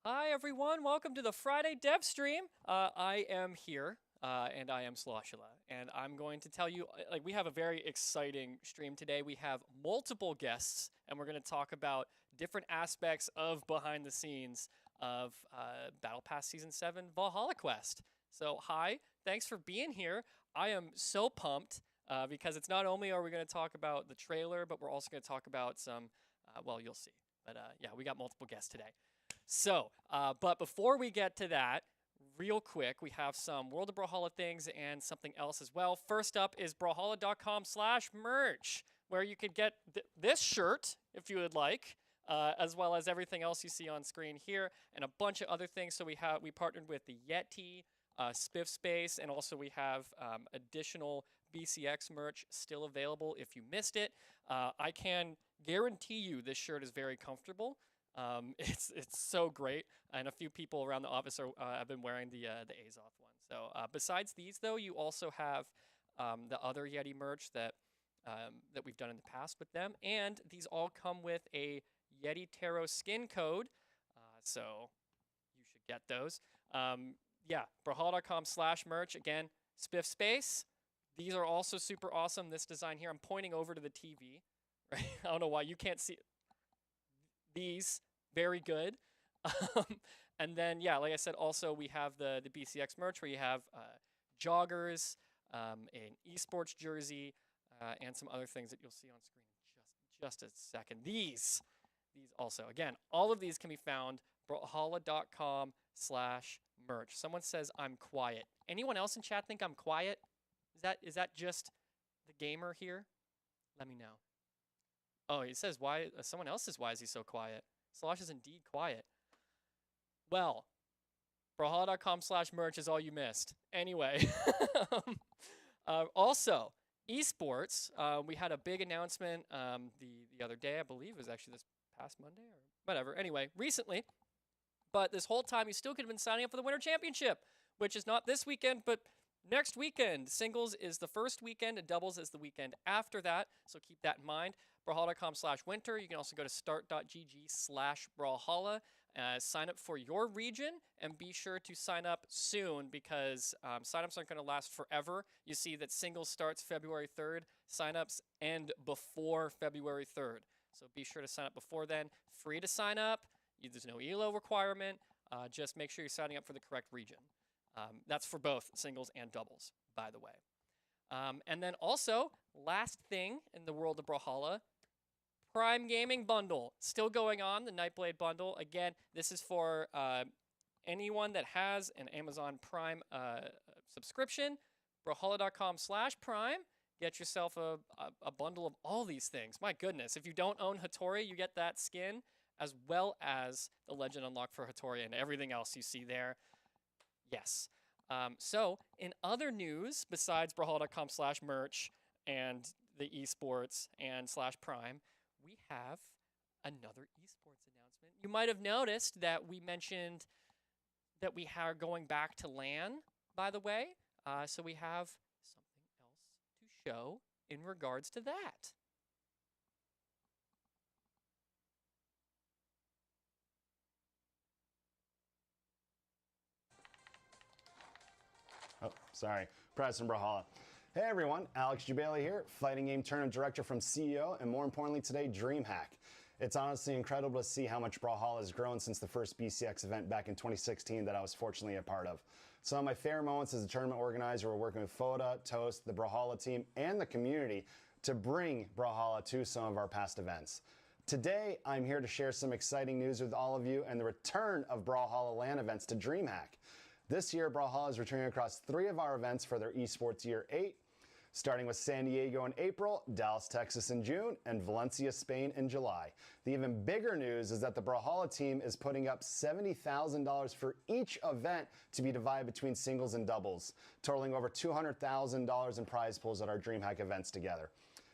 Hi everyone, welcome to the Friday Dev Stream. I am here, and I am Sloshula, and I'm going to tell you, we have a very exciting stream today. We have multiple guests, and we're going to talk about different aspects of behind the scenes of Battle Pass Season 7 ValhallaQuest. So, hi, thanks for being here. I am so pumped because it's not only are we going to talk about the trailer, but we're also going to talk about some, well, you'll see. But yeah, we got multiple guests today. So, but before we get to that, real quick, we have some World of Brawlhalla things and something else as well. First up is brawlhalla.com/merch, where you could get this shirt if you would like, as well as everything else you see on screen here, and a bunch of other things. So we partnered with the Yeti, Spiff Space, and also we have additional BCX merch still available if you missed it. I can guarantee you this shirt is very comfortable. It's so great, and a few people around the office have been wearing the Azoth one. So besides these, though, you also have the other Yeti merch that we've done in the past with them, and these all come with a Yeti Tarot skin code. So you should get those. Yeah, brawlhalla.com/merch. Again, Spiff Space. These are also super awesome. This design here, I'm pointing over to the TV. Right? I don't know why you can't see these. Very good. And then, yeah, like I said, also we have the BCX merch where you have joggers, an esports jersey, and some other things that you'll see on screen in just a second. These also, again, all of these can be found brawlhalla.com/merch. Someone says I'm quiet. Anyone else in chat think I'm quiet? Is that just the gamer here? Let me know. Oh, he says why. Someone else says why is he so quiet? Slosh is indeed quiet. Well, brawlhalla.com/merch is all you missed. Anyway, also esports. We had a big announcement the other day. I believe it was actually this past Monday or whatever. Anyway, recently. But this whole time, you still could have been signing up for the Winter Championship, which is not this weekend, but next weekend. Singles is the first weekend, and doubles is the weekend after that. So keep that in mind. Brawlhalla.com/winter. You can also go to start.gg/Brawlhalla. Sign up for your region, and be sure to sign up soon because signups aren't going to last forever. You see that singles starts February 3rd. Signups end before February 3rd. So be sure to sign up before then. Free to sign up. There's no ELO requirement. Just make sure you're signing up for the correct region. That's for both singles and doubles, by the way. And then also, last thing in the world of Brawlhalla, Prime Gaming Bundle. Still going on, the Nightblade Bundle. Again, this is for anyone that has an Amazon Prime subscription. Brawlhalla.com/Prime. Get yourself a bundle of all these things. My goodness, if you don't own Hattori, you get that skin, as well as the Legend Unlock for Hattori and everything else you see there. Yes. So, in other news, besides brawlhalla.com/merch and the esports and /prime, we have another esports announcement. You might have noticed that we mentioned that we are going back to LAN, by the way. So we have something else to show in regards to that. Oh, sorry. President Brawlhalla. Hey everyone, Alex Jubaili here, Fighting Game Tournament Director from CEO, and more importantly today, DreamHack. It's honestly incredible to see how much Brawlhalla has grown since the first BCX event back in 2016 that I was fortunately a part of. Some of my favorite moments as a tournament organizer were working with Foda, Toast, the Brawlhalla team, and the community to bring Brawlhalla to some of our past events. Today, I'm here to share some exciting news with all of you and the return of Brawlhalla LAN events to DreamHack. This year, Brawlhalla is returning across 3 of our events for their Esports Year 8, starting with San Diego in April, Dallas, Texas in June, and Valencia, Spain in July. The even bigger news is that the Brawlhalla team is putting up $70,000 for each event to be divided between singles and doubles, totaling over $200,000 in prize pools at our DreamHack events together.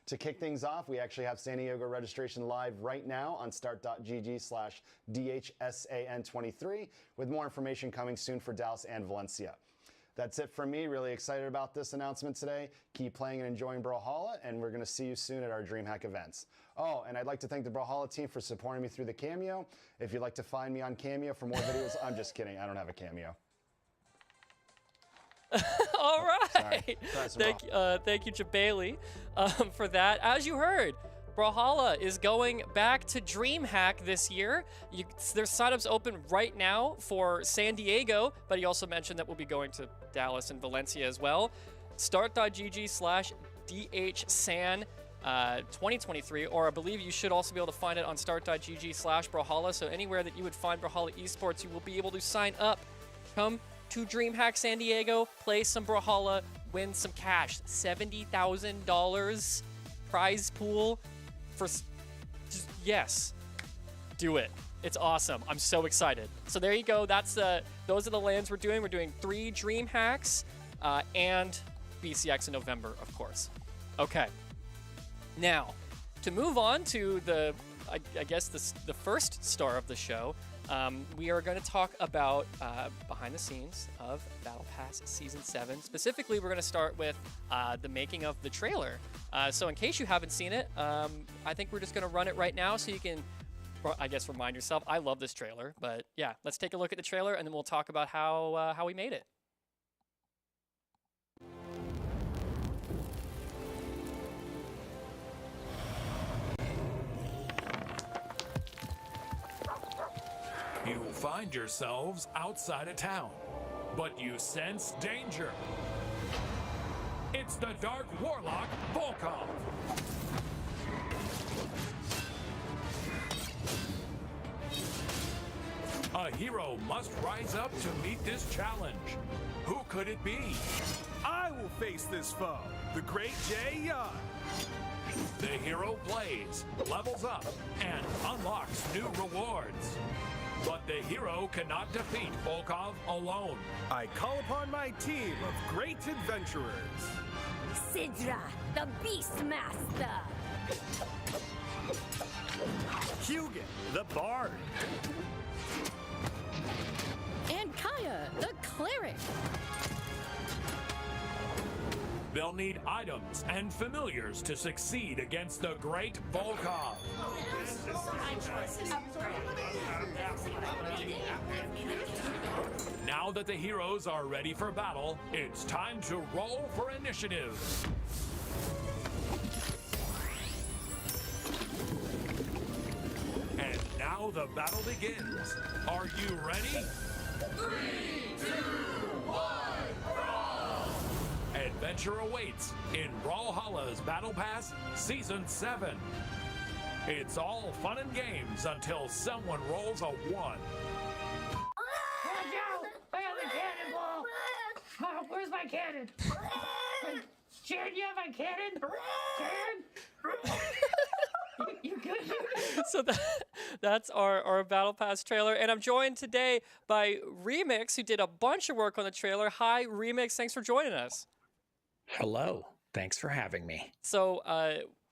To kick things off, we actually have San Diego registration live right now on start.gg/DHSAN23, with more information coming soon for Dallas and Valencia. That's it for me. Really excited about this announcement today. Keep playing and enjoying Brawlhalla, and we're going to see you soon at our DreamHack events. Oh, and I'd like to thank the Brawlhalla team for supporting me through the Cameo. If you'd like to find me on Cameo for more videos, I'm just kidding. I don't have a Cameo. All right. Thank you, Jabali, for that. As you heard, Brawlhalla is going back to DreamHack this year. There's signups open right now for San Diego, but he also mentioned that we'll be going to Dallas and Valencia as well. Start.gg/DHSan 2023, or I believe you should also be able to find it on start.gg/Brawlhalla. So anywhere that you would find Brawlhalla Esports, you will be able to sign up. Come to DreamHack San Diego, play some Brawlhalla, win some cash. $70,000 prize pool. Yes, do it. It's awesome. I'm so excited. So there you go. Those are the lands we're doing. We're doing 3 DreamHacks and BCX in November, of course. Okay. Now, to move on to I guess the first star of the show, we are going to talk about behind the scenes of Battle Pass Season 7. Specifically, we're going to start with the making of the trailer. So in case you haven't seen it, I think we're just going to run it right now so you can, I guess, remind yourself. I love this trailer, but yeah, let's take a look at the trailer and then we'll talk about how we made it. You find yourselves outside of town, but you sense danger. It's the Dark Warlock, Volkov. A hero must rise up to meet this challenge. Who could it be? I will face this foe, the great Jay Young. The hero plays, levels up, and unlocks new rewards. But the hero cannot defeat Volkov alone. I call upon my team of great adventurers. Sidra, the Beastmaster. Hugin, the Bard. And Kaya, the Cleric. They'll need items and familiars to succeed against the great Volkov. Now that the heroes are ready for battle, it's time to roll for initiative. And now the battle begins. Are you ready? 3, 2, 1, brawl! Adventure awaits in Brawlhalla's Battle Pass Season 7. It's all fun and games until someone rolls a 1. Watch out! I have a cannonball! Oh, where's my cannon? Sharon, you have my cannon? Sharon? You good? So that's our Battle Pass trailer. And I'm joined today by Remix, who did a bunch of work on the trailer. Hi, Remix. Thanks for joining us. Hello. Thanks for having me. So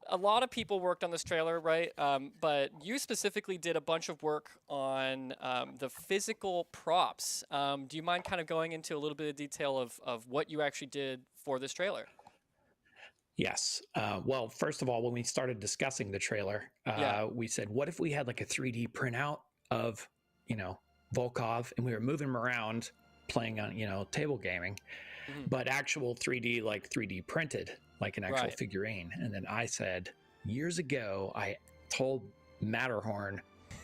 a lot of people worked on this trailer, right? But you specifically did a bunch of work on the physical props. Do you mind kind of going into a little bit of detail of what you actually did for this trailer? Yes. Well, first of all, when we started discussing the trailer, we said, what if we had like a 3D printout of, Volkov, and we were moving him around playing on, table gaming, but actual 3D, like 3D printed, like an actual figurine. And then I said, years ago, I told Matterhorn,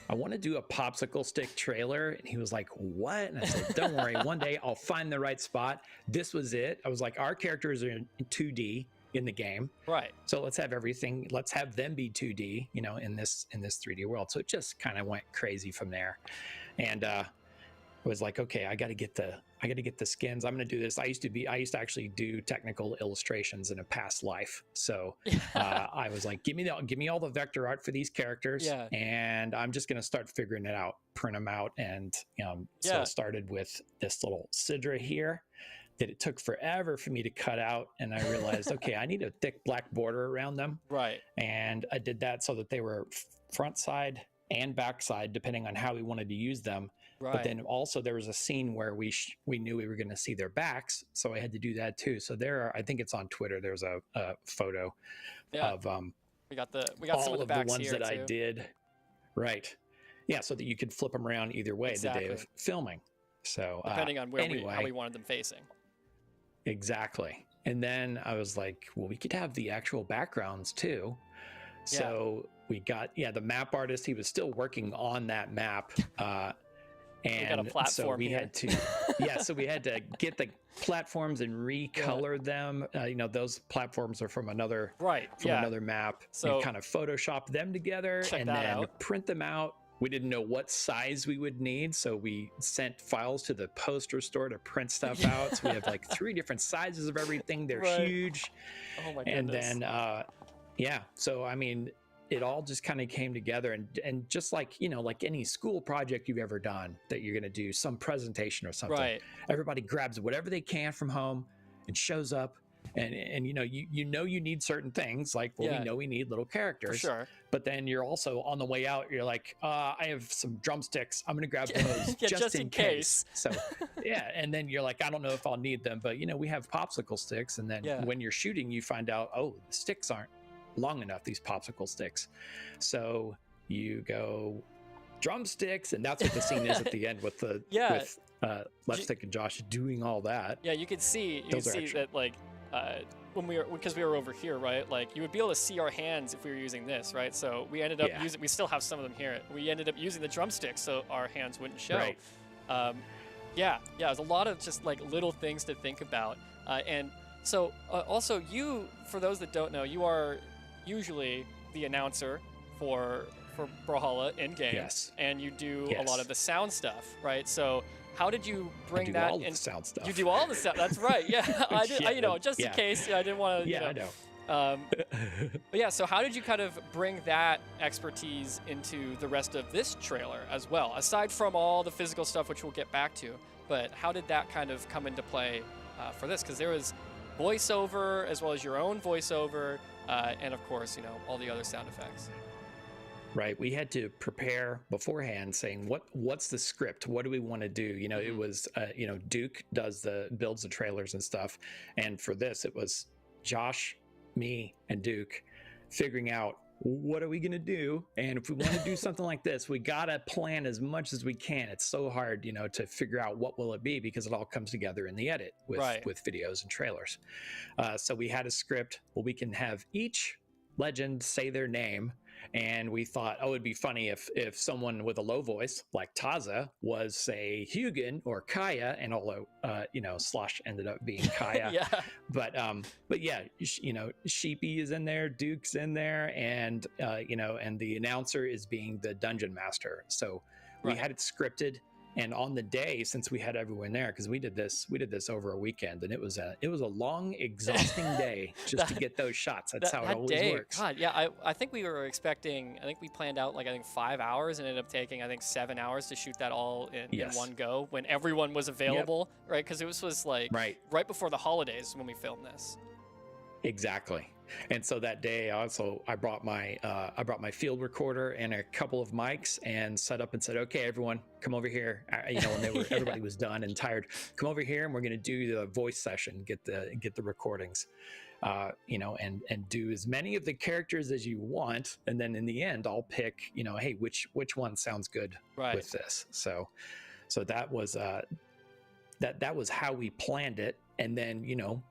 I want to do a popsicle stick trailer. And he was like, what? And I said, don't worry, one day I'll find the right spot. This was it. I was like, our characters are in 2D in the game. Right. So let's have everything, let's have them be 2D, in this 3D world. So it just kind of went crazy from there. And I was like, okay, I got to get the skins. I'm going to do this. I used to actually do technical illustrations in a past life. So I was like, give me all the vector art for these characters. Yeah. And I'm just going to start figuring it out, print them out. And so I started with this little Sidra here that it took forever for me to cut out. And I realized, okay, I need a thick black border around them. Right. And I did that so that they were front side and back side, depending on how we wanted to use them. But then also there was a scene where we knew we were going to see their backs, so I had to do that too. So I think it's on Twitter. There's a photo of we got all some of the of the backs ones here that I too. did. Right. Yeah, so that you could flip them around either way the day of filming. So Depending on where anyway, how we wanted them facing. Exactly. And then I was like, well, we could have the actual backgrounds too. So we got the map artist. He was still working on that map. And so we had to, so we had to get the platforms and recolor them. Those platforms are from another map. So kind of Photoshop them together and then print them out. We didn't know what size we would need, so we sent files to the poster store to print stuff out. So we have like 3 different sizes of everything. They're huge. Oh my goodness. And then, so I mean, it all just kind of came together, and just like like any school project you've ever done that you're going to do some presentation or something, everybody grabs whatever they can from home and shows up, and you need certain things, like we know we need little characters, for sure. But then you're also on the way out, you're like, I have some drumsticks, I'm going to grab those just in case. So and then you're like, I don't know if I'll need them, but we have popsicle sticks, and then when you're shooting you find out, oh, the sticks aren't long enough, these popsicle sticks, so you go drumsticks, and that's what the scene is at the end with the with Lipstick and Josh doing all that. You could see that, like, when because we were over here, right, like you would be able to see our hands if we were using this, right? So we ended up using, we still have some of them here, we ended up using the drumsticks so our hands wouldn't show. It was a lot of just like little things to think about, and so also, you, for those that don't know, you are usually the announcer for Brawlhalla in game, and you do a lot of the sound stuff, right? So how did you bring that all in? The sound stuff. You do all the stuff. That's right. Yeah, I did. Just in case, I didn't want to. I know. But so how did you kind of bring that expertise into the rest of this trailer as well, aside from all the physical stuff, which we'll get back to? But how did that kind of come into play for this? Because there was voiceover as well as your own voiceover, and of course, all the other sound effects. Right. We had to prepare beforehand, saying what's the script? What do we want to do? It was Duke builds the trailers and stuff, and for this it was Josh, me, and Duke figuring out what are we going to do, and if we want to do something like this, we gotta plan as much as we can. It's so hard, to figure out what will it be, because it all comes together in the edit with videos and trailers. So we had a script. Well, we can have each legend say their name. And we thought, it'd be funny if someone with a low voice like Taza was, say, Hugin or Kaya, and although Slosh ended up being Kaya, but Sheepy is in there, Duke's in there, and and the announcer is being the dungeon master. So we had it scripted. And on the day, since we had everyone there, because we did this over a weekend, and it was a long, exhausting day just to get those shots. That's how it always works. God, I think we were expecting. I think we planned out 5 hours, and ended up taking 7 hours to shoot that all in one go when everyone was available, right? Because it was right before the holidays when we filmed this. Exactly. And so that day I brought my field recorder and a couple of mics and set up and said, okay, everyone come over here. When everybody was done and tired, come over here, and we're going to do the voice session, get the recordings, and do as many of the characters as you want. And then in the end, I'll pick, hey, which one sounds good with this. So that was, that was how we planned it. And then,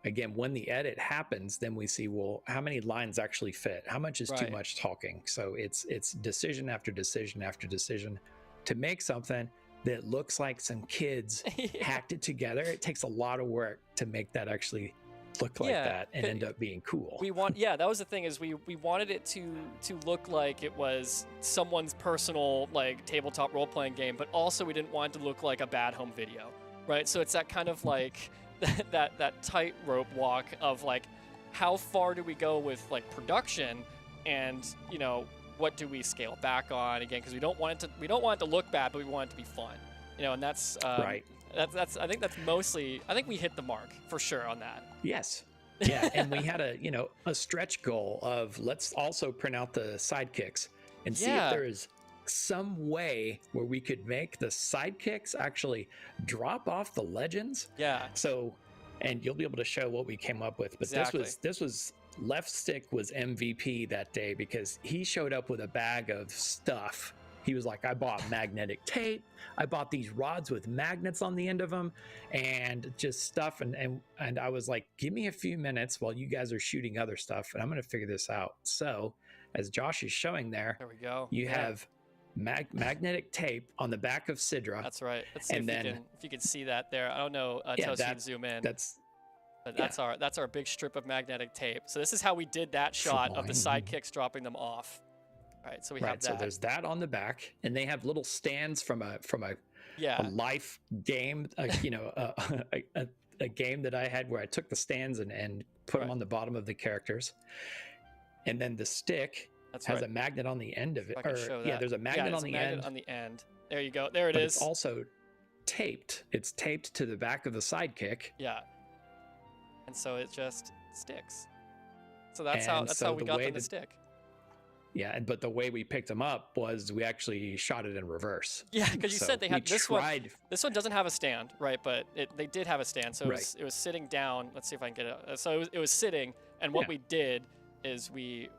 again, when the edit happens, then we see, well, how many lines actually fit? How much is too much talking? So it's decision after decision after decision to make something that looks like some kids hacked it together. It takes a lot of work to make that actually look like that and end up being cool. That was the thing, is we wanted it to look like it was someone's personal tabletop role-playing game, but also we didn't want it to look like a bad home video, right? So it's that kind of that tightrope walk of how far do we go with production, and what do we scale back on, again, because we don't want it to look bad, but we want it to be fun, and that's that's I think that's mostly, I think we hit the mark for sure on that. Yes. Yeah, and we had a stretch goal of, let's also print out the sidekicks and see if there is some way where we could make the sidekicks actually drop off the legends. Yeah. So, and you'll be able to show what we came up with. But Exactly. this was Left Stick was MVP that day because he showed up with a bag of stuff. He was like, I bought magnetic tape. I bought these rods with magnets on the end of them and just stuff. And I was like, give me a few minutes while you guys are shooting other stuff and I'm going to figure this out. So as Josh is showing there, There we go. you have magnetic tape on the back of Sidra. That's right. Let's see And if, then- if you can see that there. I don't know, Yeah, Toast, you can zoom in. But yeah. that's our big strip of magnetic tape. So this is how we did that shot of the sidekicks dropping them off. All right, so we have Right, that. so there's that on the back, and they have little stands from a yeah. life game, you know, a game that I had where I took the stands and put them on the bottom of the characters, and then the stick That's has right. a magnet on the end of it. If I can show that. There's a magnet on the end. on the end. There you go. There it but is. It's also taped. It's taped to the back of the sidekick. Yeah. And so it just sticks. So that's And how so we the got way them to that- stick. Yeah, but the way we picked them up was we actually shot it in reverse. Yeah, because you So said they we had this one. tried. This one doesn't have a stand, right? But they did have a stand, so Right. it was sitting down. Let's see if I can get it. So it was sitting, and what Yeah. we did is we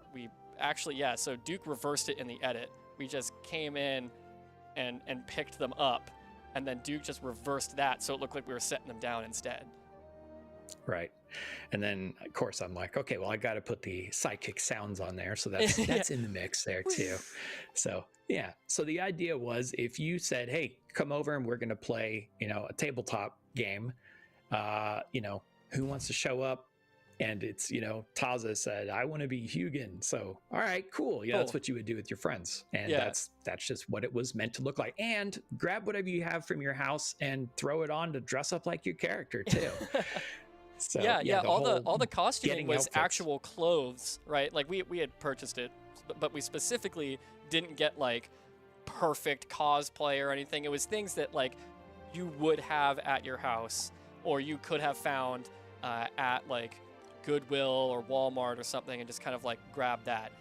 actually So Duke reversed it in the edit. We just came in and picked them up, and then Duke just reversed that, so it looked like we were setting them down instead. Right. And then of course I'm like, okay, well I got to put the sidekick sounds on there. So that's in the mix there too. So yeah. So the idea was if you said, hey, come over and we're going to play, you know, a tabletop game, you know, who wants to show up? And it's, you know, Taza said, I want to be Hugin. So, all right, cool. Yeah, that's Cool. what you would do with your friends. And Yeah. that's just what it was meant to look like. And grab whatever you have from your house and throw it on to dress up like your character too. So, Yeah. All the costuming getting was outfits. actual clothes, right? Like we had purchased it, but we specifically didn't get like perfect cosplay or anything. It was things that like you would have at your house, or you could have found at like Goodwill or Walmart or something, and just kind of like grab that.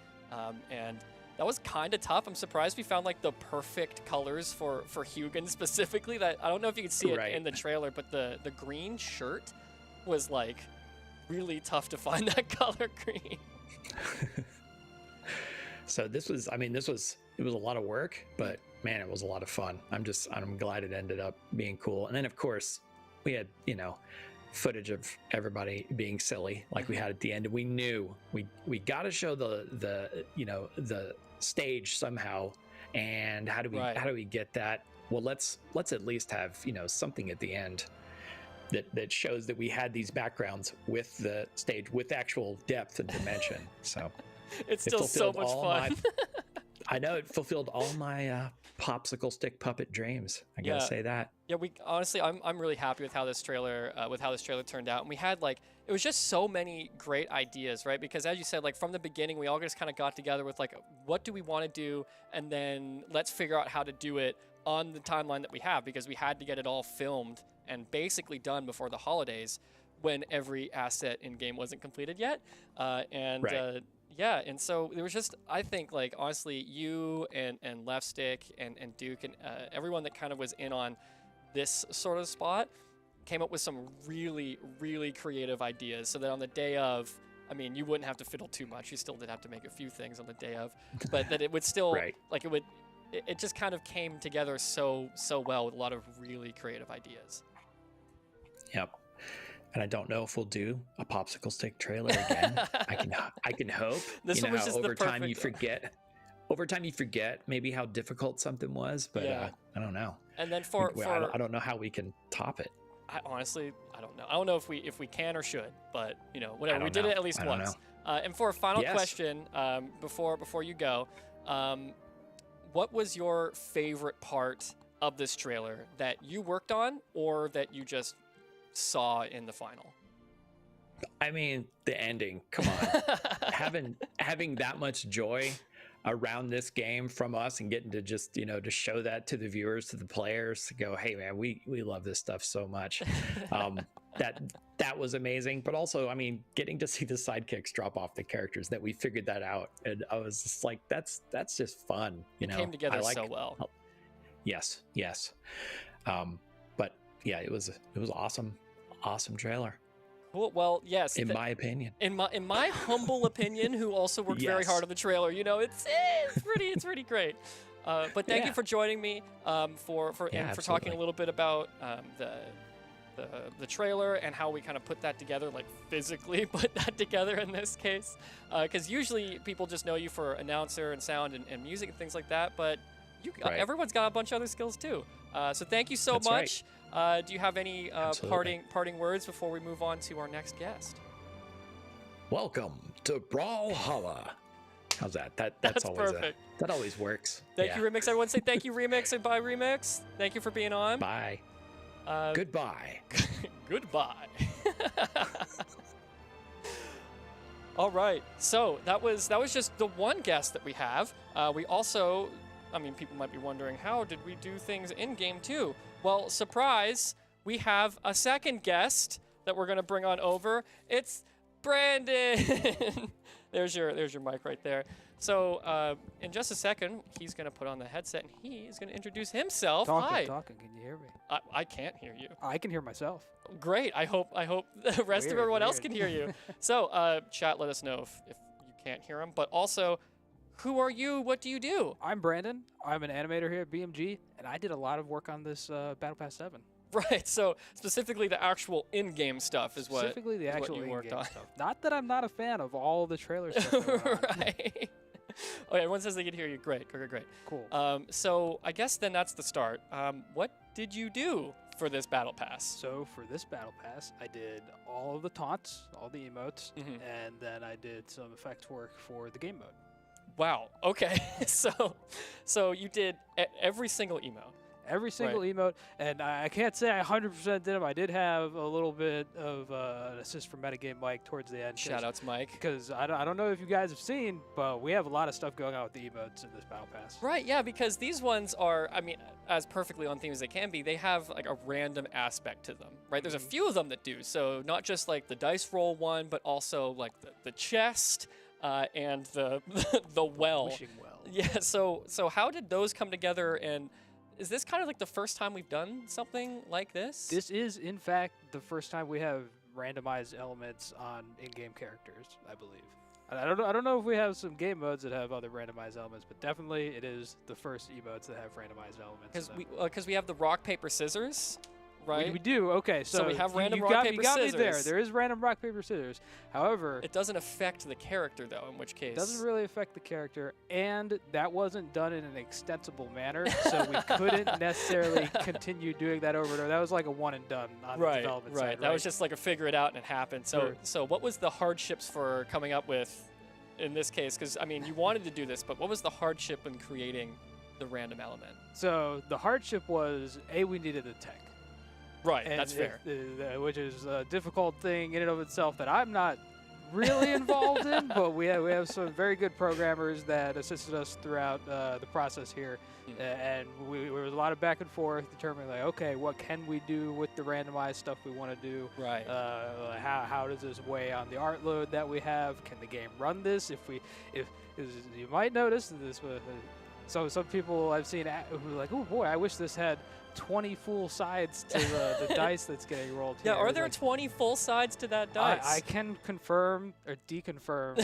And that was kind of tough. I'm surprised we found like the perfect colors for Hugin specifically. That I don't know if you could see it Right. in the trailer, but the green shirt was like really tough to find that color green. So it was a lot of work, but man, it was a lot of fun. I'm glad it ended up being cool. And then of course we had, you know, footage of everybody being silly like we had at the end, and we knew we got to show the you know, the stage somehow. And how do we get that? Well, let's at least have, you know, something at the end that shows that we had these backgrounds with the stage with actual depth and dimension. So It's still so fulfilled much all fun. I know it fulfilled all my popsicle stick puppet dreams. I gotta Yeah. say that. Yeah, we honestly, I'm really happy with how this trailer turned out. And we had like, it was just so many great ideas, right? Because as you said, like from the beginning, we all just kind of got together with like, what do we want to do, and then let's figure out how to do it on the timeline that we have, because we had to get it all filmed and basically done before the holidays, when every asset in game wasn't completed yet. Right. Yeah, and so there was just, I think, like, honestly, you and Left Stick and Duke and everyone that kind of was in on this sort of spot came up with some really, really creative ideas, so that on the day of, I mean, you wouldn't have to fiddle too much. You still did have to make a few things on the day of, but that it would still, Right. like, it just kind of came together so well with a lot of really creative ideas. Yep. And I don't know if we'll do a popsicle stick trailer again. I can hope. This you one know, was just the over time you perfect- forget. Over time you forget maybe how difficult something was, but Yeah. I don't know. And then I don't know how we can top it. I honestly don't know. I don't know if we can or should, but you know, whatever. don't We did know. it at least I don't once. And for a final Yes. question, before you go, what was your favorite part of this trailer that you worked on, or that you just saw in the final? I mean, the ending. Come on. having that much joy around this game from us and getting to just, to show that to the viewers, to the players, to go, hey man, we love this stuff so much. That was amazing. But also, I mean, getting to see the sidekicks drop off the characters, that we figured that out. And I was just like, that's just fun. It came together so well. Yes. But yeah, it was awesome trailer. Cool. Well, yes. In my opinion. In my humble opinion, who also worked very hard on the trailer, it's pretty great. But thank you for joining me for talking a little bit about the trailer and how we kind of put that together, like physically put that together in this case. Because usually people just know you for announcer and sound and music and things like that, but everyone's got a bunch of other skills too. So thank you so much. Do you have any parting words before we move on to our next guest? Welcome to Brawlhalla. How's that? That's always perfect. That always works. Thank you, Remix. Everyone say thank you, Remix, and bye, Remix. Thank you for being on. Bye. Goodbye. Goodbye. All right. So that was just the one guest that we have. We also, people might be wondering, how did we do things in game too? Well, surprise, we have a second guest that we're gonna bring on over. It's Brandon. There's your mic right there. So in just a second, he's gonna put on the headset and he is gonna introduce himself. Hi. Talking. Can you hear me? I can't hear you. I can hear myself. Great. I hope the rest of everyone else can hear you. So chat, let us know if you can't hear him. But also, who are you? What do you do? I'm Brandon. I'm an animator here at BMG, and I did a lot of work on this Battle Pass 7. Right. So specifically, the actual in-game stuff is what specifically the actual you worked on. Stuff. Not that I'm not a fan of all the trailer stuff. Right. Okay. Everyone says they can hear you. Great. Cool. So I guess then that's the start. What did you do for this Battle Pass? So for this Battle Pass, I did all of the taunts, all the emotes, and then I did some effects work for the game mode. Wow. Okay. So you did every single emote. Every single emote, and I can't say I 100% did them. I did have a little bit of an assist from Metagame Mike towards the end. Shout outs, Mike. Because I don't know if you guys have seen, but we have a lot of stuff going on with the emotes in this Battle Pass. Right, yeah, because these ones are, as perfectly on theme as they can be, they have like a random aspect to them, right? There's a few of them that do, so not just like the dice roll one, but also like the chest and the well. Wishing well. Yeah, so how did those come together, and is this kind of like the first time we've done something like this? This is, in fact, the first time we have randomized elements on in-game characters, I believe. I don't know if we have some game modes that have other randomized elements, but definitely it is the first emotes that have randomized elements. Because we have the rock, paper, scissors, right? We do. Okay, so we have random you rock, got, paper, you got scissors. me there. There is random rock, paper, scissors. However, it doesn't affect the character, though, in which case... It doesn't really affect the character, and that wasn't done in an extensible manner, so we couldn't necessarily continue doing that over and over. That was like a one and done on the development side. That was just like a figure it out and it happened. So what was the hardships for coming up with, in this case? Because, you wanted to do this, but what was the hardship in creating the random element? So the hardship was, we needed the tech. Right, and that's fair. Which is a difficult thing in and of itself that I'm not really involved in, but we have some very good programmers that assisted us throughout the process here, and there was a lot of back and forth determining like, okay, what can we do with the randomized stuff we want to do? Right. How does this weigh on the art load that we have? Can the game run this? If you might notice this, so some people I've seen who are like, oh boy, I wish this had 20 full sides to the dice that's getting rolled here. Yeah, are there 20 full sides to that dice? I can confirm or deconfirm.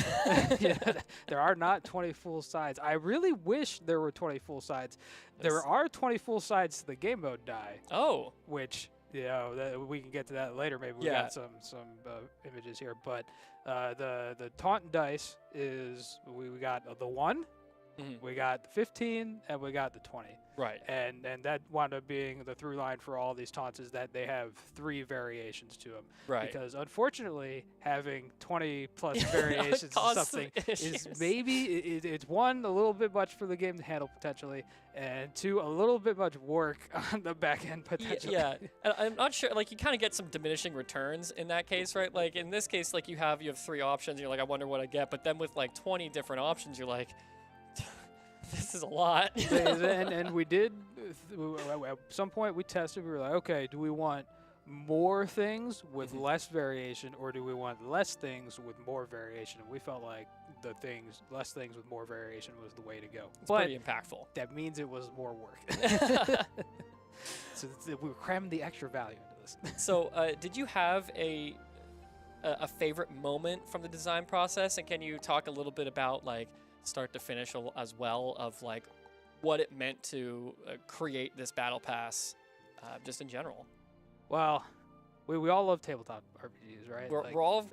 There are not 20 full sides. I really wish there were 20 full sides. There are 20 full sides to the game mode die. Oh. Which, we can get to that later. Maybe we got some images here. But the taunt dice is, we got the 1, we got the 15, and we got the 20. Right. And that wound up being the through line for all these taunts is that they have 3 variations to them. Right. Because unfortunately, having 20 plus variations of something is maybe, it's one, a little bit much for the game to handle potentially, and 2, a little bit much work on the back end potentially. Yeah. And I'm not sure, like, you kind of get some diminishing returns in that case, right? Like, in this case, like, you have 3 options, and you're like, I wonder what I get. But then with, like, 20 different options, you're like, This is a lot. and we did, at some point we tested, we were like, okay, do we want more things with less variation, or do we want less things with more variation? And we felt like less things with more variation was the way to go. It's pretty impactful. That means it was more work. So we crammed the extra value into this. So did you have a favorite moment from the design process, and can you talk a little bit about like start to finish as well of like what it meant to create this battle pass just in general? Well, we all love tabletop RPGs, right? We're all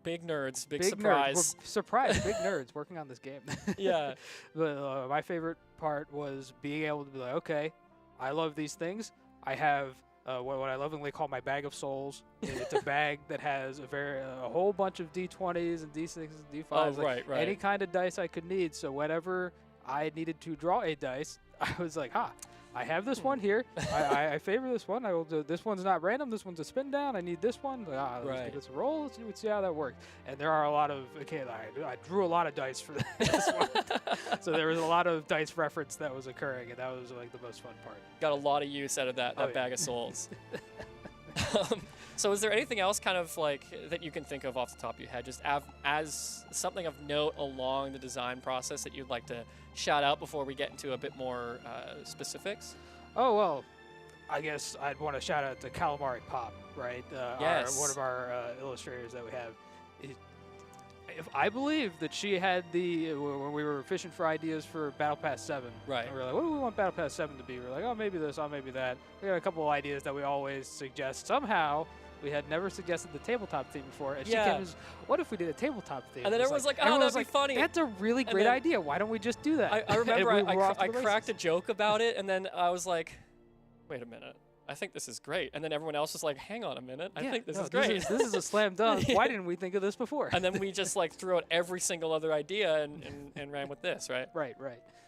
big nerds, big surprise. surprise. We're surprised, big nerds working on this game. Yeah. But my favorite part was being able to be like, okay, I love these things. I have what I lovingly call my bag of souls. It's a bag that has a whole bunch of D20s and D6s and D5s. Oh, like right. Any kind of dice I could need. So whenever I needed to draw a dice, I was like, I have this one here. I favor this one. I will do. This one's not random. This one's a spin down. I need this one. Let's give this a roll. Let's see how that works. And there are a lot of. Okay, I drew a lot of dice for this one. So there was a lot of dice reference that was occurring, and that was like the most fun part. Got a lot of use out of that bag of souls. So is there anything else kind of like that you can think of off the top of your head, just as something of note along the design process that you'd like to shout out before we get into a bit more specifics? Oh, well, I guess I'd want to shout out to Calamari Pop, right? Yes. One of our illustrators that we have. If I believe that she had when we were fishing for ideas for Battle Pass 7. Right. And we were like, what do we want Battle Pass 7 to be? We're like, oh, maybe this, oh, maybe that. We got a couple of ideas that we always suggest. Somehow, we had never suggested the tabletop theme before. And she came and was, what if we did a tabletop theme? And then everyone's like, oh, that'd be funny. That's a really great idea. Why don't we just do that? I remember I cracked a joke about it, and then I was like, wait a minute. I think this is great. And then everyone else was like, hang on a minute. I think this is great. This is a slam dunk. Why didn't we think of this before? And then we just like threw out every single other idea and ran with this, right? Right.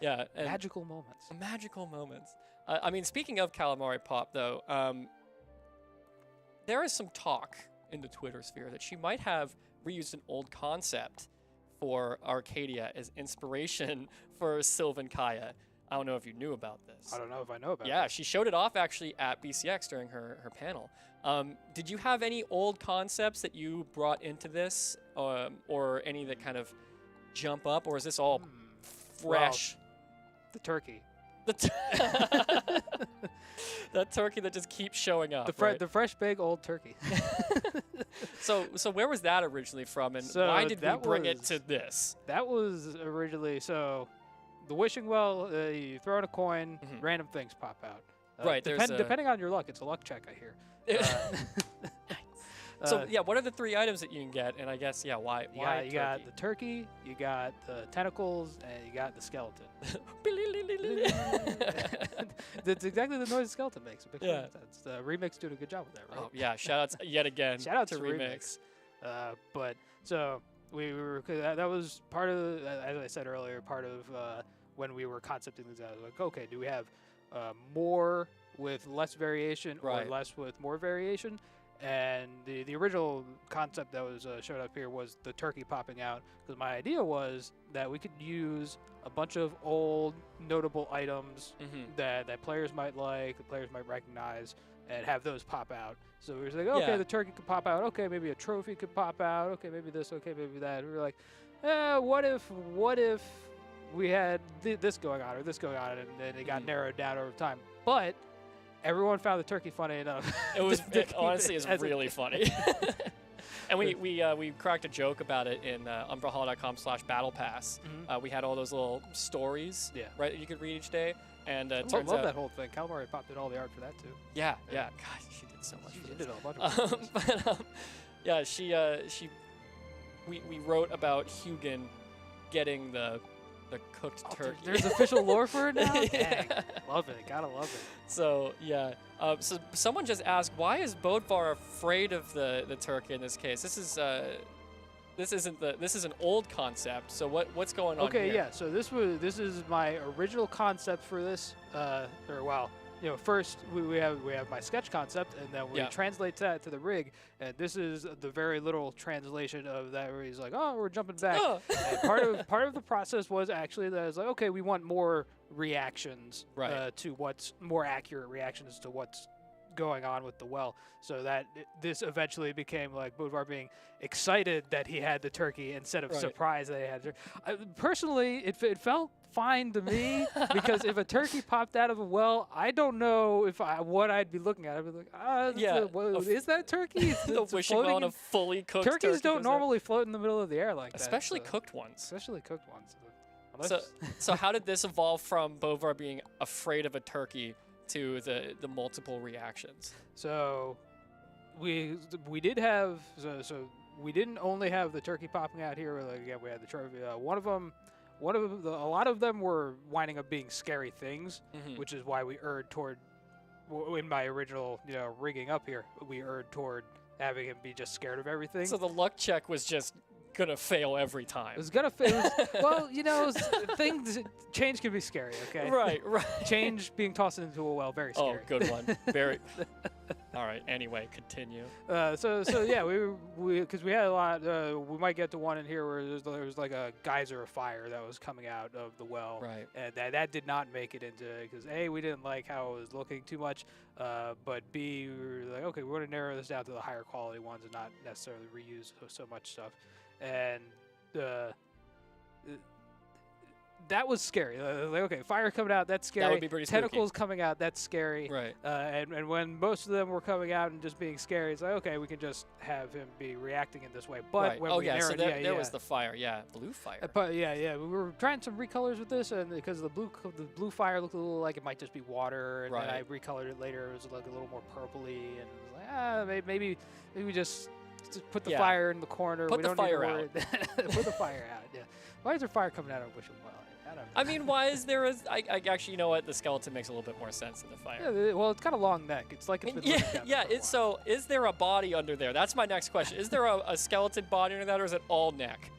Yeah. Magical moments. Magical moments. I mean, speaking of Calamari Pop, though, there is some talk in the Twitter sphere that she might have reused an old concept for Arcadia as inspiration for Sylvan Kaya. I don't know if you knew about this. I don't know if I know about it. Yeah, she showed it off actually at BCX during her panel. Did you have any old concepts that you brought into this, or any that kind of jump up, or is this all fresh? Well, the turkey. That turkey that just keeps showing up. The fresh, big old turkey. So where was that originally from, and why did we bring it to this? That was originally the wishing well. You throw in a coin, random things pop out. Right. Depending on your luck, it's a luck check, I hear. So yeah, what are the 3 items that you can get? And I guess why? You got the turkey, you got the tentacles, and you got the skeleton. That's exactly the noise the skeleton makes. Yeah. The Remix doing a good job with that, right? Oh yeah, shout outs yet again. Shout out to Remix. But so we were that was part of, as I said earlier, part of when we were concepting these out. Like, okay, do we have more with less variation or less with more variation? And the original concept that was showed up here was the turkey popping out, because my idea was that we could use a bunch of old notable items that players might like, the players might recognize, and have those pop out. So we were like, okay, the turkey could pop out. Okay, maybe a trophy could pop out. Okay, maybe this. Okay, maybe that. We were like, what if we had this going on or this going on, and then it got narrowed down over time. But everyone found the turkey funny enough. It honestly is really funny. And we cracked a joke about it in on Brawlhalla.com/Battle Pass. We had all those little stories, right, that you could read each day. And I love that whole thing. Calamari Pop did all the art for that too. Yeah. God, she did so much. She did a bunch of we wrote about Hugin getting the cooked turkey. There's official lore for it now? Dang. Love it. Gotta love it. So, yeah. So someone just asked, why is Bodvar afraid of the turkey in this case? This is this is an old concept. So what's going on here? Okay, yeah. So this is my original concept for this. first we have my sketch concept, and then we translate that to the rig, and this is the very literal translation of that, where he's like, oh, we're jumping back. And part of the process was actually that it's like, okay, we want more reactions to what's more accurate reactions to what's going on with the well, so that this eventually became like Bodvar being excited that he had the turkey instead of surprised that he had turkey. Personally, it felt fine to me because if a turkey popped out of a well, I don't know what I'd be looking at. I'd be like, is that turkey? The wishing well on a fully cooked turkey. Turkeys don't normally float in the middle of the air like that. Especially cooked ones. Especially cooked ones. So how did this evolve from Bodvar being afraid of a turkey to the multiple reactions? So we did have so we didn't only have the turkey popping out here. Like, we had the trophy. A lot of them were winding up being scary things, which is why we erred toward, in my original rigging up here, we erred toward having him be just scared of everything. So the luck check was just gonna fail every time. It was gonna fail. Well, change can be scary. Okay. Right. Change being tossed into a well, very scary. Oh, good one. Very. All right. Anyway, continue. So yeah, because we had a lot. We might get to one in here where there was like a geyser of fire that was coming out of the well. Right. And that did not make it into, because A, we didn't like how it was looking too much, but B, we were like, okay, we want to narrow this down to the higher quality ones and not necessarily reuse so much stuff. And that was scary. Like, okay, fire coming out, that's scary. That would be pretty spooky. Tentacles coming out, that's scary. Right. And when most of them were coming out and just being scary, it's like, okay, we can just have him be reacting in this way. But when we narrowed, there was the fire. Yeah, blue fire. But yeah, we were trying some recolors with this, and because the blue fire looked a little like it might just be water, and then I recolored it later. It was like a little more purpley, and it was like, maybe we just put the fire in the corner. Put the fire out. Put the fire out. Yeah. Why is there fire coming out of a bush of well? I don't know. I mean, why is there I actually, you know what? The skeleton makes a little bit more sense than the fire. Yeah, well, it's got a long neck. It's like it's been So is there a body under there? That's my next question. Is there a skeleton body under that, or is it all neck?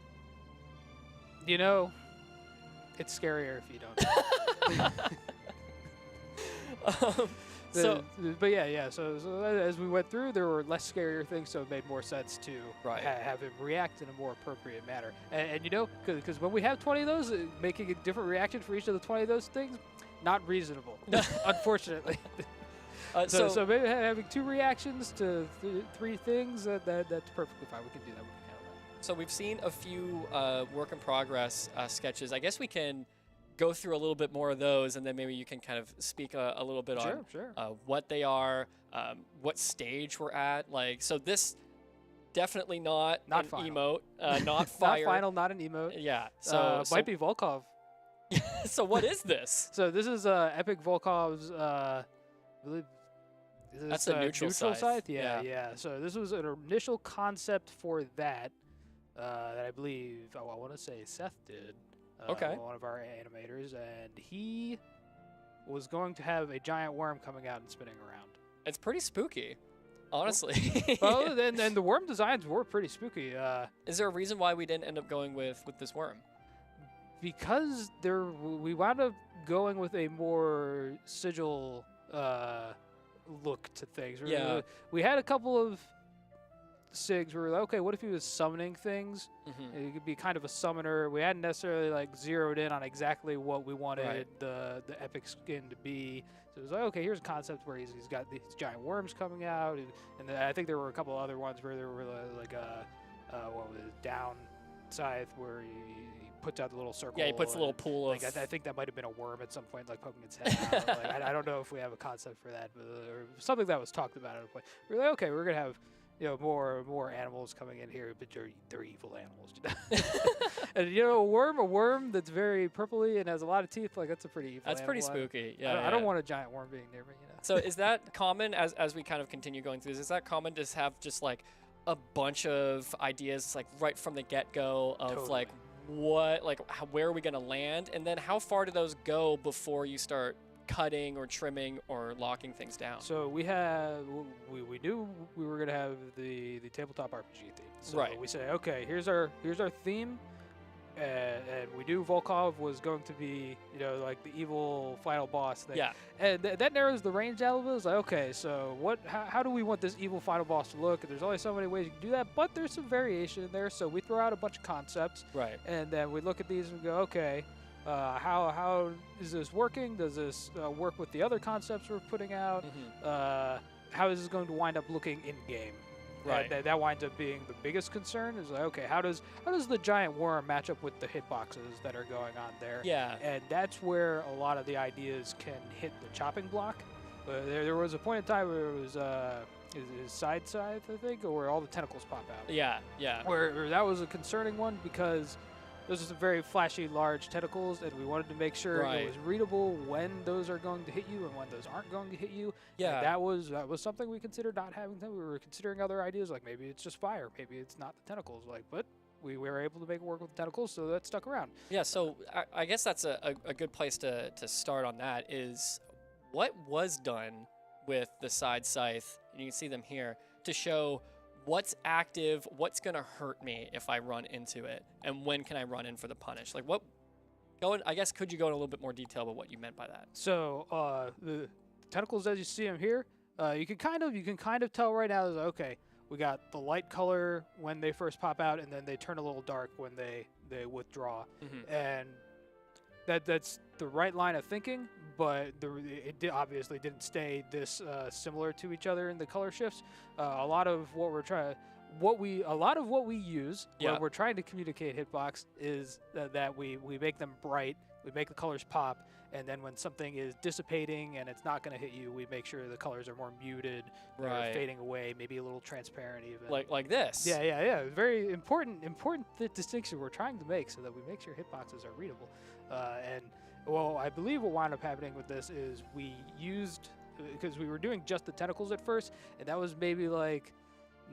It's scarier if you don't. But yeah. So as we went through, there were less scarier things, so it made more sense to have him react in a more appropriate manner. And because when we have 20 of those, making a different reaction for each of the 20 of those things, not reasonable, unfortunately. So maybe having 2 reactions to 3 things, that's perfectly fine. We can do that. We can handle that. So we've seen a few work in progress sketches. I guess we can go through a little bit more of those, and then maybe you can kind of speak a little bit on what they are, what stage we're at. Like, so this definitely not an final. emote, not fire. Not final, not an emote. Yeah. So might be Volkov. So what is this? So this is Epic Volkov's. I believe that's a neutral scythe. Yeah. So this was an initial concept for that I believe I want to say Seth did. One of our animators, and he was going to have a giant worm coming out and spinning around. It's pretty spooky, honestly. Well, then the worm designs were pretty spooky. Is there a reason why we didn't end up going with this worm? Because we wound up going with a more sigil look to things. Yeah. We had a couple of SIGs where we were like, okay, what if he was summoning things? It could be kind of a summoner. We hadn't necessarily zeroed in on exactly what we wanted the epic skin to be. So it was like, okay, here's a concept where he's got these giant worms coming out, and then I think there were a couple other ones where there were what was it, down scythe where he puts out the little circle. Yeah, he puts a little pool of. I think that might have been a worm at some point, poking its head out. I don't know if we have a concept for that, but or something that was talked about at a point. We were like, okay, we're gonna have more animals coming in here, but they're evil animals. And a worm that's very purpley and has a lot of teeth, that's a pretty evil That's animal. pretty spooky. Yeah. I don't want a giant worm being near me. So is that common as we kind of continue going through this? Is that common to have just a bunch of ideas right from the get-go of Totally. Where are we going to land? And then how far do those go before you start cutting or trimming or locking things down? So we knew we were gonna have the tabletop RPG theme. So we say, okay, here's our theme. and we knew Volkov was going to be, like the evil final boss thing. Yeah. And that narrows the range down a little bit. It's like, okay, so how do we want this evil final boss to look? And there's only so many ways you can do that, but there's some variation in there. So we throw out a bunch of concepts. Right. And then we look at these and go, okay, how is this working? Does this work with the other concepts we're putting out? How is this going to wind up looking in game? Right. That winds up being the biggest concern. Is like, okay, how does the giant worm match up with the hitboxes that are going on there? Yeah. And that's where a lot of the ideas can hit the chopping block. There was a point in time where it was is side scythe, I think, or where all the tentacles pop out. Yeah. Yeah. Where that was a concerning one because those are some very flashy, large tentacles, and we wanted to make sure it was readable when those are going to hit you and when those aren't going to hit you. Yeah. And that was something we considered not having them. We were considering other ideas, like maybe it's just fire, maybe it's not the tentacles. But we were able to make it work with the tentacles, so that stuck around. Yeah, so I guess that's a good place to start on that is what was done with the side scythe, and you can see them here, to show what's active, what's going to hurt me if I run into it, and when can I run in for the punish? Like I guess could you go in a little bit more detail about what you meant by that? So the tentacles as you see them here, you can kind of tell right now is okay, we got the light color when they first pop out, and then they turn a little dark when they withdraw. And that's the right line of thinking, but obviously didn't stay this similar to each other in the color shifts. A lot of what we use when we're trying to communicate hitbox is that we make them bright, we make the colors pop, and then when something is dissipating and it's not going to hit you, we make sure the colors are more muted, they're fading away, maybe a little transparent even. Like this. Yeah. Very important distinction we're trying to make so that we make sure hitboxes are readable. I believe what wound up happening with this is we used, because we were doing just the tentacles at first, and that was maybe like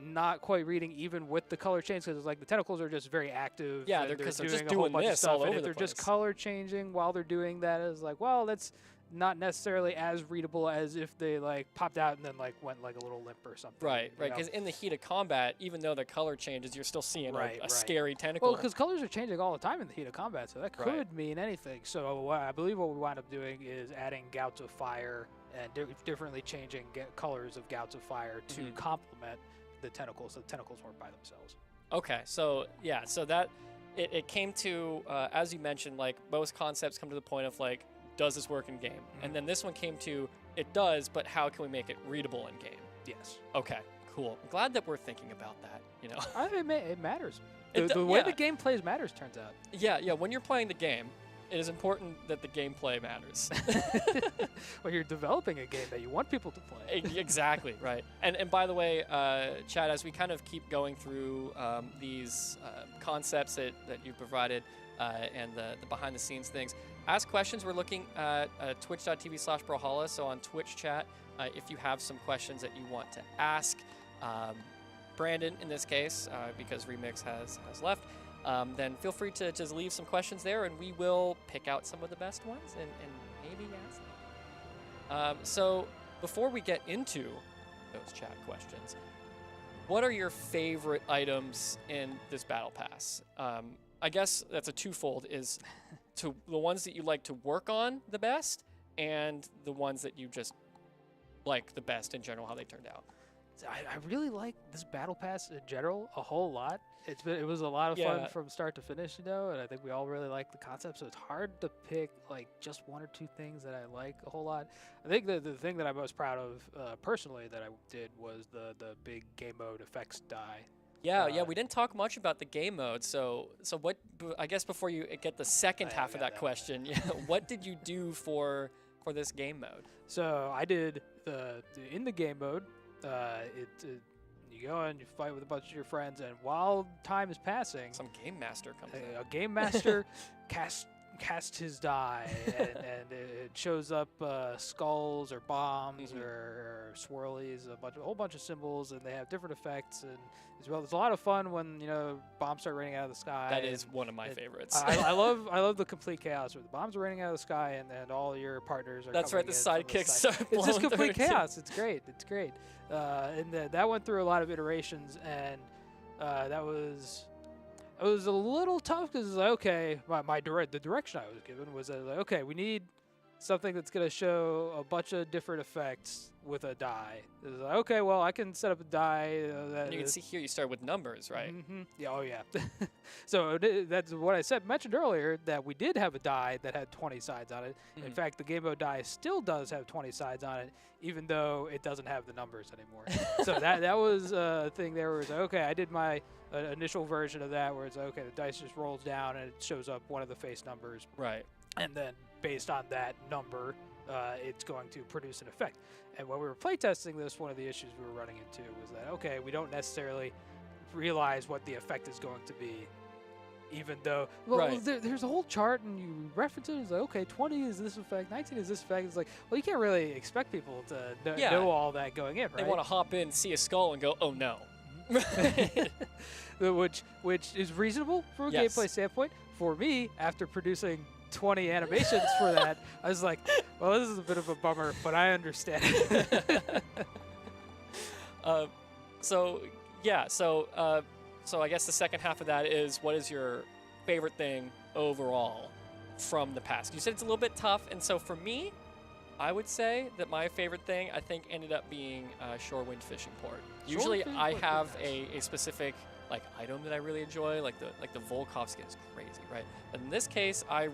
not quite reading even with the color change, because it's like the tentacles are just very active. Yeah, they're just doing a doing whole bunch of this stuff, all and over if the they're just place. color changing while they're doing that, it's like, well, that's not necessarily as readable as if they like popped out and then like went like a little limp or something. Right. Because in the heat of combat, even though the color changes, you're still seeing a scary tentacle. Well, because colors are changing all the time in the heat of combat, so that could mean anything. So I believe what we wound up doing is adding gouts of fire and differently changing colors of gouts of fire to complement the tentacles, so the tentacles weren't by themselves. Okay, so yeah, so that it came to as you mentioned, like most concepts come to the point of like, does this work in game? And then this one came to, it does, but how can we make it readable in game? Yes. Okay, cool. I'm glad that we're thinking about that, It matters. It The way the game plays matters, turns out. Yeah, when you're playing the game, it is important that the gameplay matters. When you're developing a game that you want people to play. Exactly, right. And by the way, Chad, as we kind of keep going through these concepts that you provided and the behind-the-scenes things, ask questions. We're looking at twitch.tv/Brawlhalla, so on Twitch chat, if you have some questions that you want to ask Brandon, in this case, because Remix has left, then feel free to just leave some questions there, and we will pick out some of the best ones and maybe ask them. So before we get into those chat questions, what are your favorite items in this Battle Pass? I guess that's a twofold, is to the ones that you like to work on the best and the ones that you just like the best in general, how they turned out. I really like this Battle Pass in general a whole lot. It was a lot of fun from start to finish, and I think we all really like the concept, so it's hard to pick like just one or two things that I like a whole lot. I think the thing that I'm most proud of personally that I did was the big game mode effects die. Yeah, we didn't talk much about the game mode, so what, I guess before you get the second half of that question, what did you do for this game mode? So I did in the game mode, you go and you fight with a bunch of your friends, and while time is passing, some game master comes in. A game master casts his die, and it shows up skulls or bombs or swirlies, a whole bunch of symbols, and they have different effects. And as well, it's a lot of fun when bombs start raining out of the sky. That is one of my favorites. I love the complete chaos where the bombs are raining out of the sky, and all your partners are. That's right. The sidekicks start blowing. It's just complete chaos. It's great. And that went through a lot of iterations, and that was it was a little tough because like, okay, the direction I was given was that, like, okay, we need something that's going to show a bunch of different effects with a die. It was like, okay, well, I can set up a die. That And you can see here you start with numbers, right? Yeah, oh yeah. So that's what I mentioned earlier, that we did have a die that had 20 sides on it. In fact, the Game Boy die still does have 20 sides on it, even though it doesn't have the numbers anymore. So that was a thing there where it's like, okay, I did my initial version of that where it's like, okay, the dice just rolls down and it shows up one of the face numbers. Right. And then based on that number, it's going to produce an effect. And when we were playtesting this, one of the issues we were running into was that, okay, we don't necessarily realize what the effect is going to be, even though, well, Right. there's a whole chart and you reference it, it's like, okay, 20 is this effect, 19 is this effect. It's like, well, you can't really expect people to Yeah. know all that going in, right? They want to hop in, see a skull, and go, oh no. which is reasonable from a Yes. gameplay standpoint. For me, after producing 20 animations for that, I was like, well, this is a bit of a bummer, but I understand. So I guess the second half of that is, what is your favorite thing overall from the past? You said it's a little bit tough, and so for me, I would say that my favorite thing, I think, ended up being Shorewind Fishing Port. Usually Fishing I Port, have very a specific like item that I really enjoy, like the Volkov skin is crazy, right? But in this case, I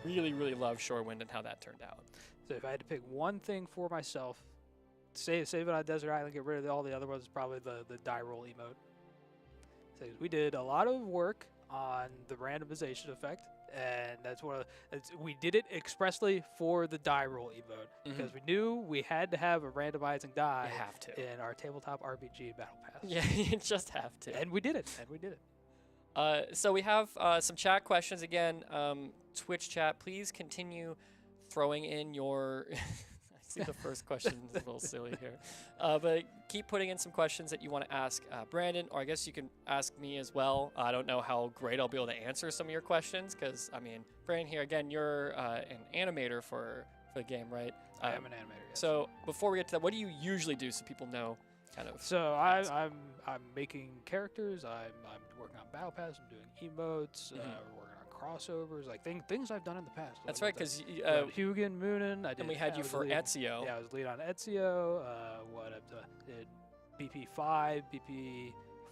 really, really love Shorewind and how that turned out. So if I had to pick one thing for myself, save it on a desert island, get rid of all the other ones, probably the die roll emote. So we did a lot of work on the randomization effect, and that's we did it expressly for the die roll emote because we knew we had to have a randomizing die You have to. in our tabletop RPG battle pass. Yeah, you just have to. And we did it. So we have some chat questions again. Twitch chat, please continue throwing in your. I see the first question is a little silly here, but keep putting in some questions that you want to ask Brandon, or I guess you can ask me as well. I don't know how great I'll be able to answer some of your questions because I mean, Brandon here again, you're an animator for the game, right? I am an animator. Yes. So before we get to that, what do you usually do so people know? Kind of. So I'm making characters. I'm working on battle pass. I'm doing emotes. We're working on crossovers, like things I've done in the past. That's right, because Hugin, Moonin. and we had you for Ezio. Yeah, I was lead on Ezio. Did BP5,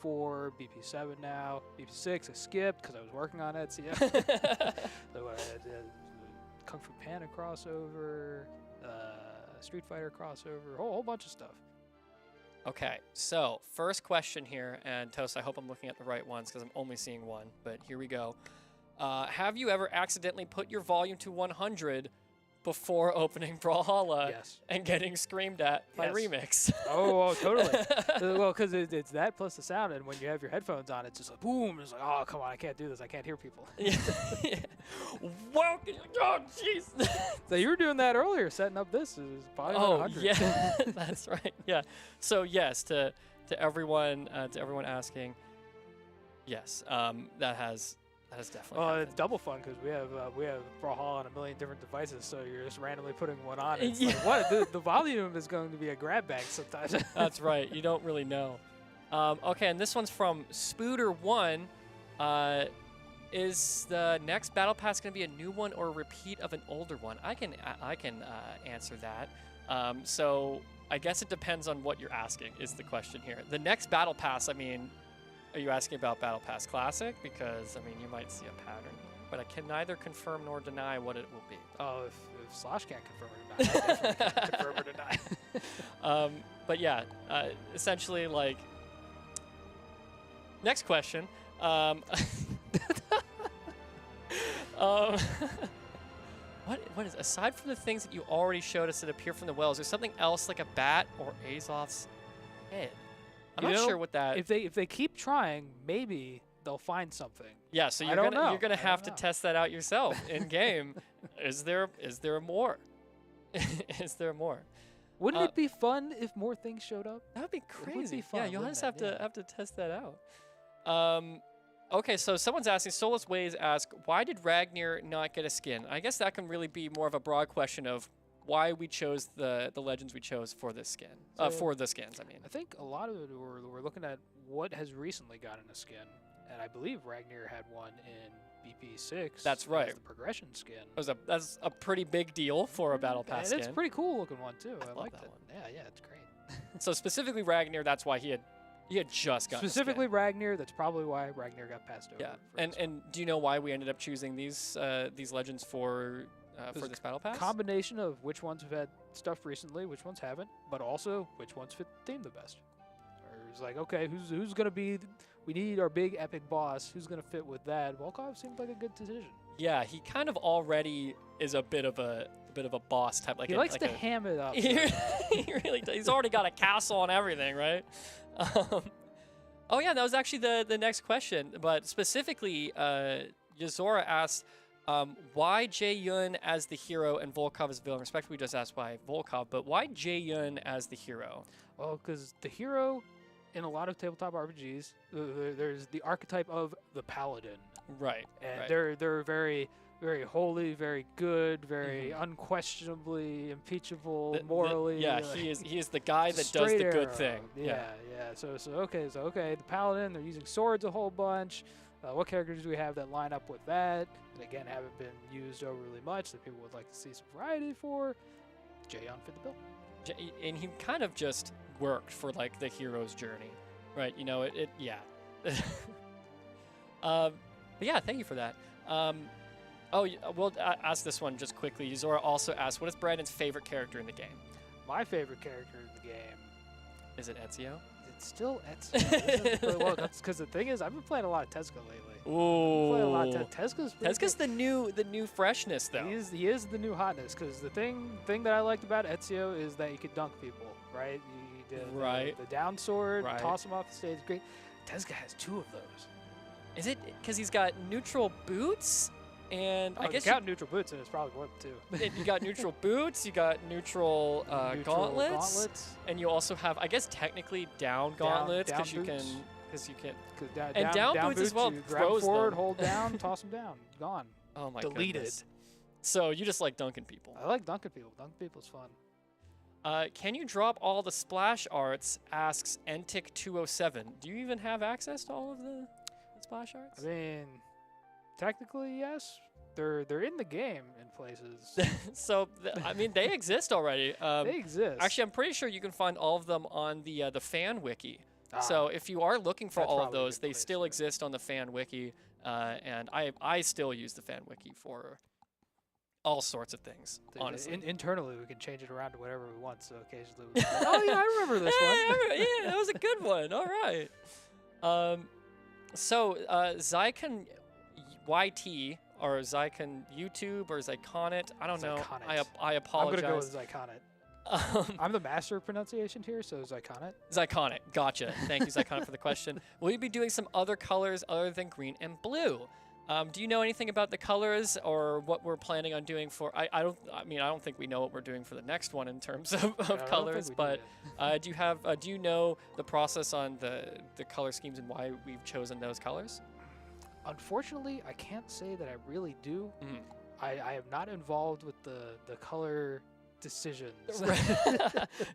BP4, BP7 now, BP6. I skipped because I was working on Ezio. So I did Kung Fu Panda crossover, Street Fighter crossover, whole bunch of stuff. Okay, so first question here, and Toast, I hope I'm looking at the right ones because I'm only seeing one, but here we go. Have you ever accidentally put your volume to 100 before opening Brawlhalla Yes. and getting screamed at by Yes. Remix? Oh, totally. Well, because it's that plus the sound, and when you have your headphones on, it's just like boom. It's like, oh, come on, I can't do this. I can't hear people. Yeah. Whoa! Oh, jeez. So you were doing that earlier, setting up this. Is probably Oh 100. yeah, that's right. Yeah. So yes, to everyone asking, yes, that has definitely. Well, happened. it's double fun because we have Brawlhalla on a million different devices, so you're just randomly putting one on. And it's Yeah. like, what? The volume is going to be a grab bag sometimes. That's right. You don't really know. Okay, and this one's from Spooter1. Is the next Battle Pass going to be a new one or a repeat of an older one? I can answer that. So I guess it depends on what you're asking is the question here. The next Battle Pass, I mean, are you asking about Battle Pass Classic? Because, I mean, you might see a pattern here, but I can neither confirm nor deny what it will be. Oh, if Slosh can't confirm or deny, I definitely can't confirm or deny. But yeah, essentially, like, next question. What is, aside from the things that you already showed us that appear from the wells, is something else like a bat or Azov's head? I'm not sure what that. If they keep trying, maybe they'll find something. Yeah, so I don't know. you're gonna I have to don't know. test that out yourself in game. Is there more? Is there more? Wouldn't it be fun if more things showed up? That would be would be crazy. fun, Yeah, you'll wouldn't just it? have to test that out. Okay, so someone's asking, Soulless Ways ask, why did Ragnar not get a skin? I guess that can really be more of a broad question of why we chose the legends we chose for this skin. So- For the skins, I mean. I think a lot of it we're looking at what has recently gotten a skin. and I believe Ragnar had one in BP6. That's right. As the progression skin. That's a pretty big deal for a battle pass And it's a skin. pretty cool looking one too. I love like that that one. Yeah, it's great. So specifically Ragnar, that's why he had just gotten Specifically Ragnar, that's probably why Ragnar got passed over. Yeah, for this one. and do you know why we ended up choosing these legends for this battle pass? Combination of which ones have had stuff recently, which ones haven't, but also which ones fit the theme the best. Or it's like, okay, who's gonna be? We need our big epic boss. Who's gonna fit with that? Volkov seemed like a good decision. Yeah, he kind of already is a bit of a boss type. Like He likes to ham it up. He really does. He's already got a castle and everything, right? Oh yeah, that was actually the next question. But specifically, Yuzora asked, why Jae-yun as the hero and Volkov as villain? Respectively, just asked why Volkov, but why Jae-yun as the hero? Well, because the hero in a lot of tabletop RPGs, there's the archetype of the paladin, Right. and right. they're very, very holy, very good, very unquestionably impeachable, morally. yeah, like, he is the guy that does straight the good arrow. thing. Yeah. So okay, the paladin, they're using swords a whole bunch. What characters do we have that line up with that? And again, haven't been used overly much that people would like to see some variety for. Jae-yun fit the bill. And he kind of just worked for like the hero's journey, right? You know, yeah. But yeah, thank you for that. We'll ask this one just quickly. Yuzora also asked, what is Brandon's favorite character in the game? My favorite character in the game. Is it Ezio? It's still Ezio. Well, that's because the thing is, I've been playing a lot of Tezuka lately. Ooh. Playing a lot of Tezuka's pretty Tezuka's the new freshness though. He is the new hotness because the thing that I liked about Ezio is that you could dunk people, right? You did the down sword, toss him off the stage. Great. Tezuka has 2 of those. Is it because he's got neutral boots? And I guess you count neutral boots, and it's probably more than 2. You got neutral boots, you got neutral, gauntlets, and you also have, I guess, technically down gauntlets because you can, down boots as well. You grab forward, hold down, toss them down, gone. Oh my Deleted. goodness. So you just like dunking people. I like dunking people. Dunking people's fun. Can you drop all the splash arts? Asks Entic207. Do you even have access to all of the splash arts? I mean, technically, yes. They're in the game in places. So I mean, they exist already. They exist. Actually, I'm pretty sure you can find all of them on the fan wiki. So if you are looking for all of those, they still exist on the fan wiki, and I still use the fan wiki for all sorts of things. Honestly, internally we can change it around to whatever we want. So occasionally, we oh yeah, I remember this one. Yeah, that was a good one. All right. So Zycon YT or Zycon YouTube or Zyconit, I don't know. I apologize. I'm gonna go with Zyconit. I'm the master of pronunciation here, so Zyconit. Zyconit, gotcha. Thank you, Zyconit, for the question. Will you be doing some other colors other than green and blue? Do you know anything about the colors or what we're planning on doing for? I don't think we know what we're doing for the next one in terms of colors. But do you know the process on the color schemes and why we've chosen those colors? Unfortunately, I can't say that I really do. I am not involved with the color decisions.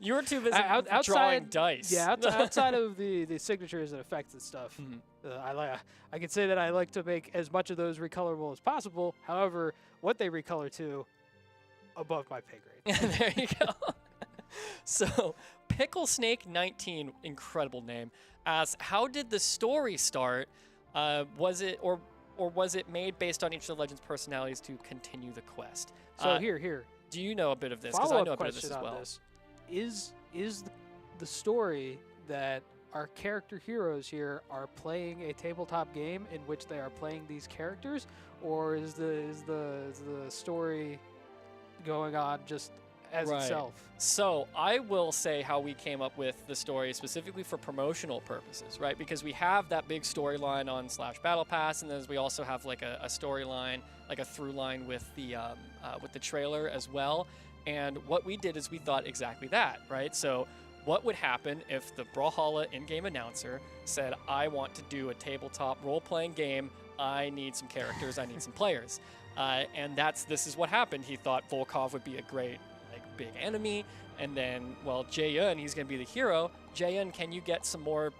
You were too busy drawing dice. Yeah, outside of the signatures and effects and stuff, I can say that I like to make as much of those recolorable as possible. However, what they recolor to, above my pay grade. There you go. So, Pickle Snake 19, incredible name, asks, how did the story start? Was it made based on each of the Legends' personalities to continue the quest? So here. Do you know a bit of this? Because I know a bit of this as well. Is the story that our character heroes here are playing a tabletop game in which they are playing these characters, or is the story going on just as itself? So I will say how we came up with the story specifically for promotional purposes, right? Because we have that big storyline on /Battle Pass, and then we also have like a storyline, like a through line with the trailer as well. And what we did is we thought exactly that, right? So what would happen if the Brawlhalla in-game announcer said, I want to do a tabletop role-playing game, I need some characters, I need some players. And this is what happened. He thought Volkov would be a great big enemy, and then, well, Jae-yun, he's going to be the hero. Jae-yun, can you get some more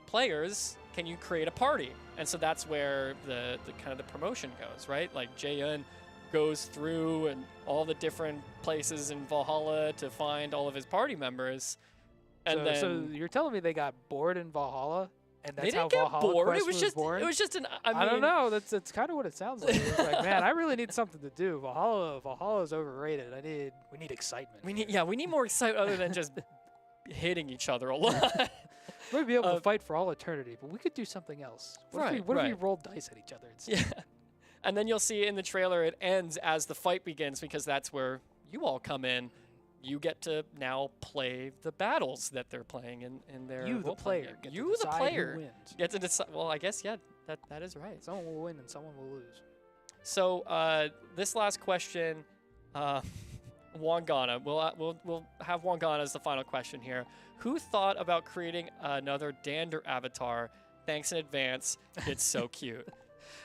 players, can you create a party? And so that's where the kind of the promotion goes, right? Like Jaehyun goes through and all the different places in Valhalla to find all of his party members. And then so you're telling me they got bored in Valhalla, and that's they how didn't get bored. ValhallaQuest It was just born? it was just an I mean, I don't know. That's kind of what it sounds like. It's like, man, I really need something to do. Valhalla's overrated. We need excitement. We need more excitement other than just hitting each other a lot. We'd be able to fight for all eternity, but we could do something else. What if we Right. rolled dice at each other instead? Yeah. And then you'll see in the trailer it ends as the fight begins because that's where you all come in. You get to now play the battles that they're playing in their You, the role-playing player, game. get to You, the decide who player, wins. get to decide. Well, I guess that is right. Someone will win and someone will lose. So this last question, Wangana. We'll have Wangana as the final question here. Who thought about creating another Dander avatar? Thanks in advance. It's so cute.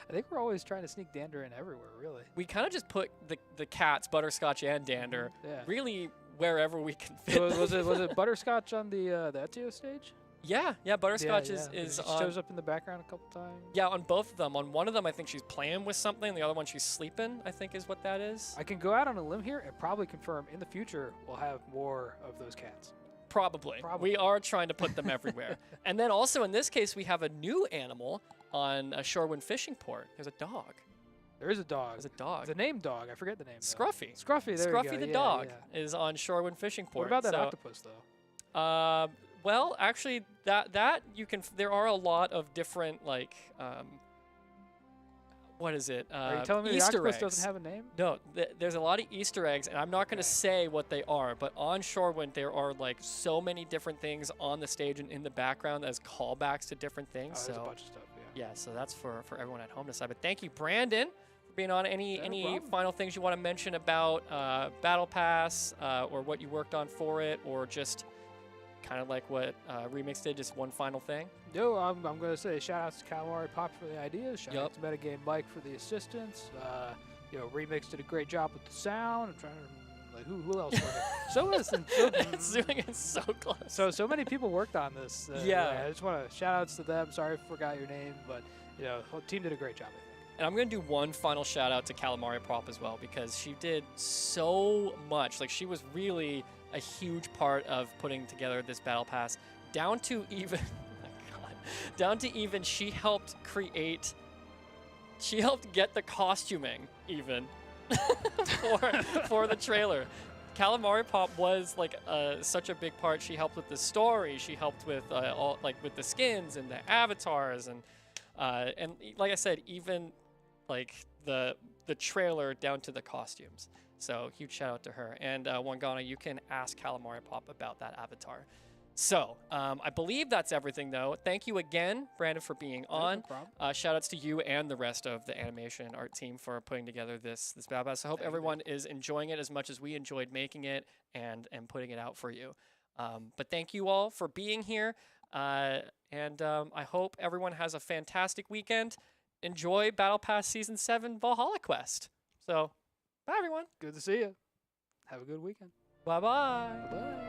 I think we're always trying to sneak Dander in everywhere, really. We kind of just put the cats, Butterscotch and Dander, Yeah. really wherever we can fit. So was it Butterscotch on the Ezio stage? Yeah, Butterscotch Yeah, is she on. shows up in the background a couple times. Yeah, on both of them. On one of them, I think she's playing with something. The other one, she's sleeping. I think is what that is. I can go out on a limb here and probably confirm in the future we'll have more of those cats. Probably. Probably. We are trying to put them everywhere. And then also in this case, we have a new animal on a Shorewind fishing port. There's a dog. There is a dog. There's a dog. It's a named dog. I forget the name. though. Scruffy. Scruffy. There Scruffy you go. the Yeah, dog yeah. is on Shorewind fishing port. What about that So, octopus though? Well, actually, that you can. There are a lot of different like. What is it? Are you telling me the Easter octopus eggs. doesn't have a name? No, there's a lot of Easter eggs, and I'm not going to say what they are, but on Shorewind, there are like so many different things on the stage and in the background as callbacks to different things. Oh, there's a so, bunch of stuff. Yeah. so that's for everyone at home to decide. But thank you, Brandon, for being on. Any problem. final things you want to mention about Battle Pass or what you worked on for it, or just kind of like what Remix did, just one final thing? No, I'm going to say shout outs to Calamari Pop for the ideas. Shout out to Metagame Mike for the assistance. Remix did a great job with the sound. I'm trying to like who else? It's doing it so close. So many people worked on this. I just want to shout outs to them. Sorry I forgot your name, but the whole team did a great job, I think. And I'm going to do one final shout out to Calamari Prop as well, because she did so much. Like, she was really a huge part of putting together this Battle Pass, down to even, she helped get the costuming even for the trailer. Calamari Pop was like such a big part. She helped with the story. She helped with with the skins and the avatars and like I said, even like the trailer down to the costumes. So huge shout out to her. And Wangana, you can ask Calamari Pop about that avatar. So I believe that's everything, though. Thank you again, Brandon, for being on. No problem. Shout outs to you and the rest of the animation and art team for putting together this Battle Pass. I hope everyone is enjoying it as much as we enjoyed making it and putting it out for you. But thank you all for being here. And I hope everyone has a fantastic weekend. Enjoy Battle Pass Season 7 ValhallaQuest. So, bye, everyone. Good to see you. Have a good weekend. Bye-bye. Bye.